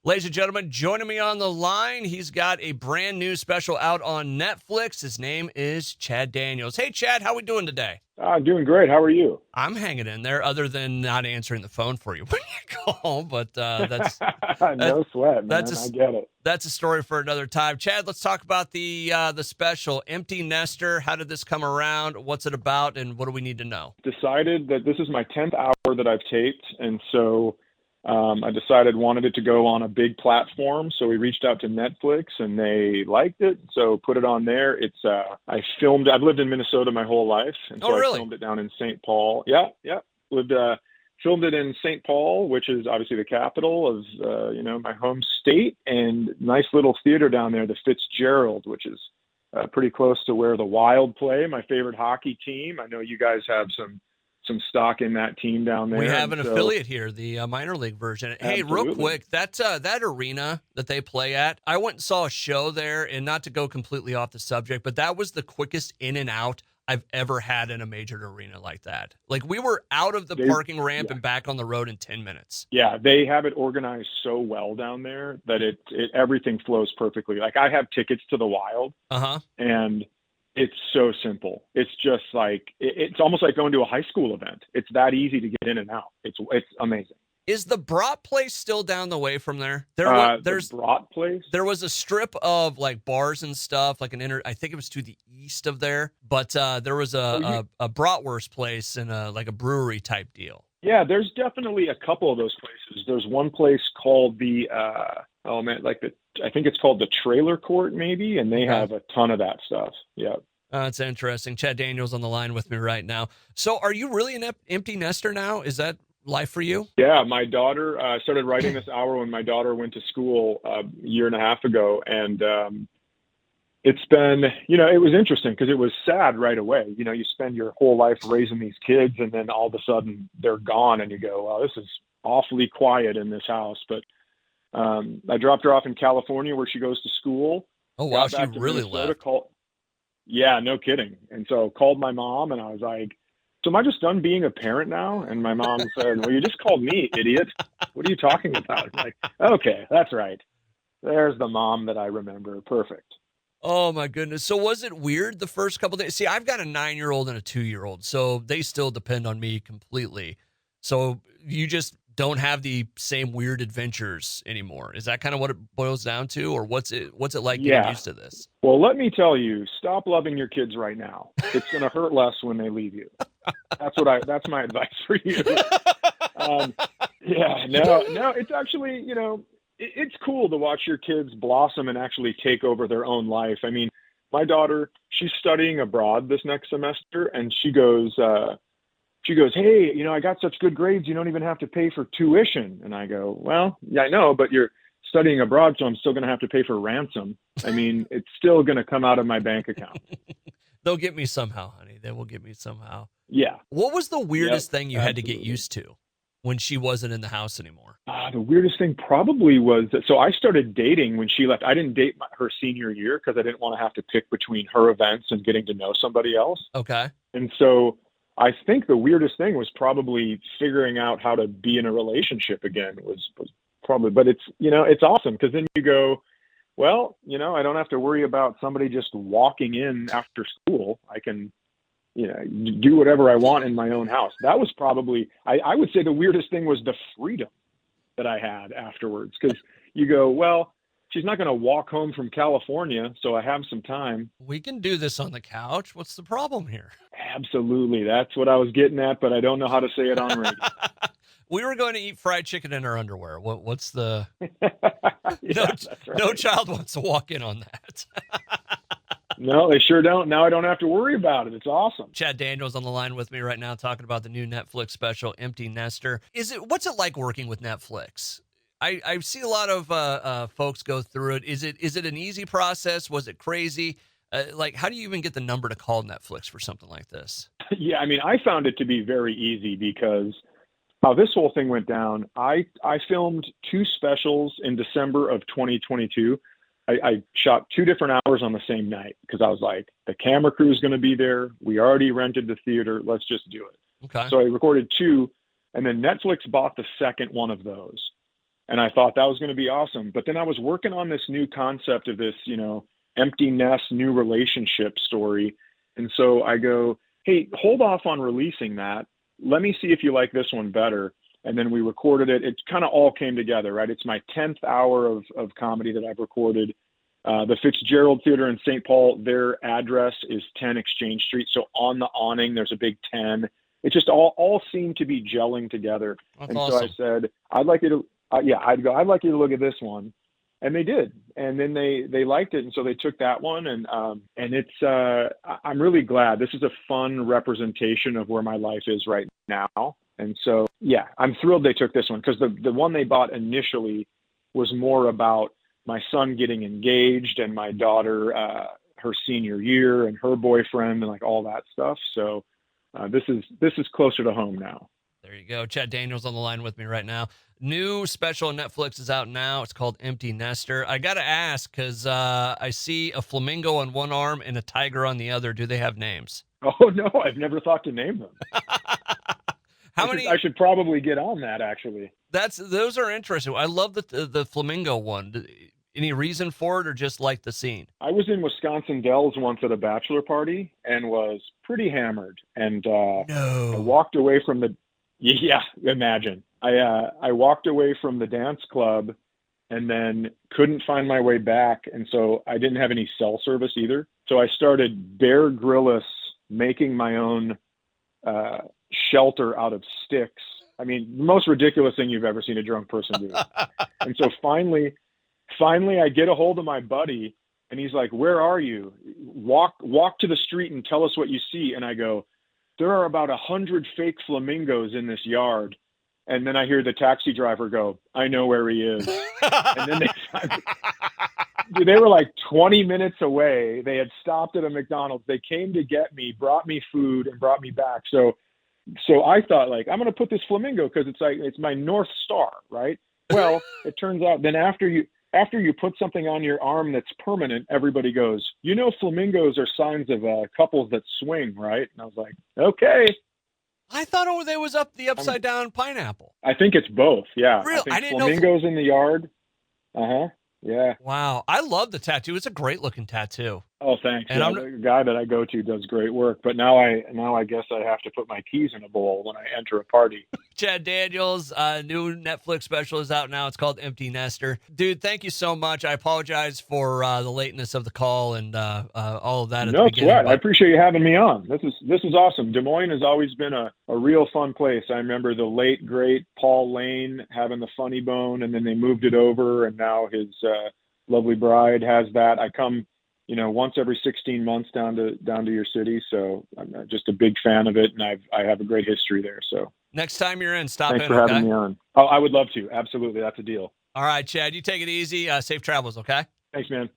Ladies and gentlemen, joining me on the line, he's got a brand new special out on Netflix. His name is Chad Daniels. Hey, Chad, how we doing today? Doing great. How are you? I'm hanging in there, other than not answering the phone for you when you call. But that, No sweat, that's man. I a get it. that's a story for another time. Chad, let's talk about the special Empty Nester. How did this come around? What's it about, and what do we need to know? Decided that this is my 10th hour that I've taped, and so I decided wanted it to go on a big platform. So we reached out to Netflix, and they liked it, so put it on there. It's I filmed. I've lived in Minnesota my whole life, and Oh, so I really? filmed it down in St. Paul. Yeah, yeah. Lived filmed it in St. Paul, which is obviously the capital of my home state, and nice little theater down there, the Fitzgerald, which is pretty close to where the Wild play, my favorite hockey team. I know you guys have some stock in that team down We there, have and an so affiliate here, the minor league version. Hey, real absolutely. quick, that arena that they play at, I went and saw a show there, and not to go completely off the subject, but that was the quickest in and out I've ever had in a major arena like that. Like, we were out of the They parking ramp yeah, and back on the road in 10 minutes. yeah, they have it organized so well down there that it everything flows perfectly. Like I have tickets to the Wild, Uh-huh. and it's so simple. It's just like it's almost like going to a high school event. It's that easy to get in and out. It's amazing. Is the Brat place still down the way from there? There was The Brat place. there was a strip of like bars and stuff, like I think it was to the east of there, but there was Oh, you a bratwurst place and like a brewery type deal. Yeah, there's definitely a couple of those places. There's one place called the oh man, like the I think it's called the Trailer Court maybe, and they Okay. have a ton of that stuff. Yeah. That's interesting. Chad Daniels on the line with me right now. So, are you really an empty nester now? Is that life for you? Yeah, my daughter started writing this hour when my daughter went to school a year and a half ago, and it's been, it was interesting because it was sad right away. You spend your whole life raising these kids, and then all of a sudden they're gone, and you go, "Well, this is awfully quiet in this house." But I dropped her off in California where she goes to school. Oh wow, Got she back to really Minnesota, left. called. Yeah, no kidding. And so called my mom, and I was like, "So am I just done being a parent now?" And my mom said, "Well, you just called me, idiot. What are you talking about?" I'm like, "Okay, that's right. There's the mom that I remember. Perfect." Oh my goodness. So was it weird the first couple days? See, I've got a 9-year-old and a 2-year-old, so they still depend on me completely. So you just don't have the same weird adventures anymore. Is that kind of what it boils down to, or what's it like getting Yeah. used to this? Well, let me tell you, stop loving your kids right now. It's going to hurt less when they leave you. That's my advice for you. Um, yeah, no, it's actually, it's cool to watch your kids blossom and actually take over their own life. I mean, my daughter, she's studying abroad this next semester, and she goes, "Hey, I got such good grades, you don't even have to pay for tuition." And I go, "Well, yeah, I know, but you're studying abroad, so I'm still going to have to pay for ransom. I mean, it's still going to come out of my bank account." They'll get me somehow, honey. They will get me somehow. Yeah. What was the Yep. weirdest thing you had to get Absolutely. used to when she wasn't in the house anymore? The weirdest thing probably was that, so I started dating when she left. I didn't date her senior year because I didn't want to have to pick between her events and getting to know somebody else. Okay. And so I think the weirdest thing was probably figuring out how to be in a relationship again was probably, but it's awesome because then you go, well, I don't have to worry about somebody just walking in after school. I can, do whatever I want in my own house. That was probably, I would say the weirdest thing was the freedom that I had afterwards. Because you go, well, she's not going to walk home from California, so I have some time. We can do this on the couch. What's the problem here? Absolutely. That's what I was getting at, but I don't know how to say it on radio. We were going to eat fried chicken in our underwear. What's the no Yeah, that's no right. child wants to walk in on that. No, they sure don't. Now I don't have to worry about it. It's awesome. Chad Daniels on the line with me right now talking about the new Netflix special Empty Nester. What's it like working with Netflix? I see a lot of folks go through it. Is it an easy process? Was it crazy? Like, how do you even get the number to call Netflix for something like this? Yeah, I mean, I found it to be very easy because how this whole thing went down, I filmed two specials in December of 2022. I shot two different hours on the same night because I was like, the camera crew is going to be there. We already rented the theater. Let's just do it. Okay. So I recorded two, and then Netflix bought the second one of those. And I thought that was going to be awesome. But then I was working on this new concept of this, empty nest, new relationship story. And so I go, hey, hold off on releasing that. Let me see if you like this one better. And then we recorded it. It kind of all came together, right? It's my 10th hour of comedy that I've recorded. The Fitzgerald Theater in St. Paul, their address is 10 Exchange Street. So on the awning, there's a big 10. It just all seemed to be gelling together. That's and awesome. So I said, I'd like you to I'd like you to look at this one. And they did. And then they liked it. And so they took that one. And it's, I'm really glad. This is a fun representation of where my life is right now. And so, yeah, I'm thrilled they took this one, because the one they bought initially was more about my son getting engaged and my daughter, her senior year, and her boyfriend, and like all that stuff. So this is closer to home now. There you go. Chad Daniels on the line with me right now. New special on Netflix is out now. It's called Empty Nester. I got to ask, because I see a flamingo on one arm and a tiger on the other. Do they have names? Oh, no, I've never thought to name them. How many? I should probably get on that, actually. Those are interesting. I love the flamingo one. Any reason for it, or just like the scene? I was in Wisconsin Dells once at a bachelor party and was pretty hammered. And I walked away from the, yeah, imagine. I walked away from the dance club and then couldn't find my way back. And so I didn't have any cell service either. So I started Bear Grylls making my own shelter out of sticks. I mean, the most ridiculous thing you've ever seen a drunk person do. And so finally I get a hold of my buddy, and he's like, "Where are you? Walk to the street and tell us what you see." And I go, "There are about 100 fake flamingos in this yard." And then I hear the taxi driver go, "I know where he is." And then they were like 20 minutes away. They had stopped at a McDonald's. They came to get me, brought me food, and brought me back. So I thought, like, I'm going to put this flamingo because it's my North Star, right? Well, it turns out then after you put something on your arm that's permanent, everybody goes, flamingos are signs of couples that swing, right? And I was like, okay. I thought they was the upside down pineapple. I think it's both. Yeah. Really? I think flamingos in the yard. Uh-huh. Yeah. Wow. I love the tattoo. It's a great looking tattoo. Oh, thanks. And the guy that I go to does great work, but now I guess I have to put my keys in a bowl when I enter a party. Chad Daniels, new Netflix special is out now. It's called Empty Nester. Dude, thank you so much. I apologize for the lateness of the call and all of that. No, it's right. I appreciate you having me on. This is awesome. Des Moines has always been a real fun place. I remember the late great Paul Lane having the Funny Bone, and then they moved it over, and now his lovely bride has that. I come once every 16 months down to your city. So I'm just a big fan of it, and I have a great history there. So next time you're in, stop in. Thanks for having me on. Oh, I would love to. Absolutely. That's a deal. All right, Chad, you take it easy. Safe travels. Okay. Thanks, man.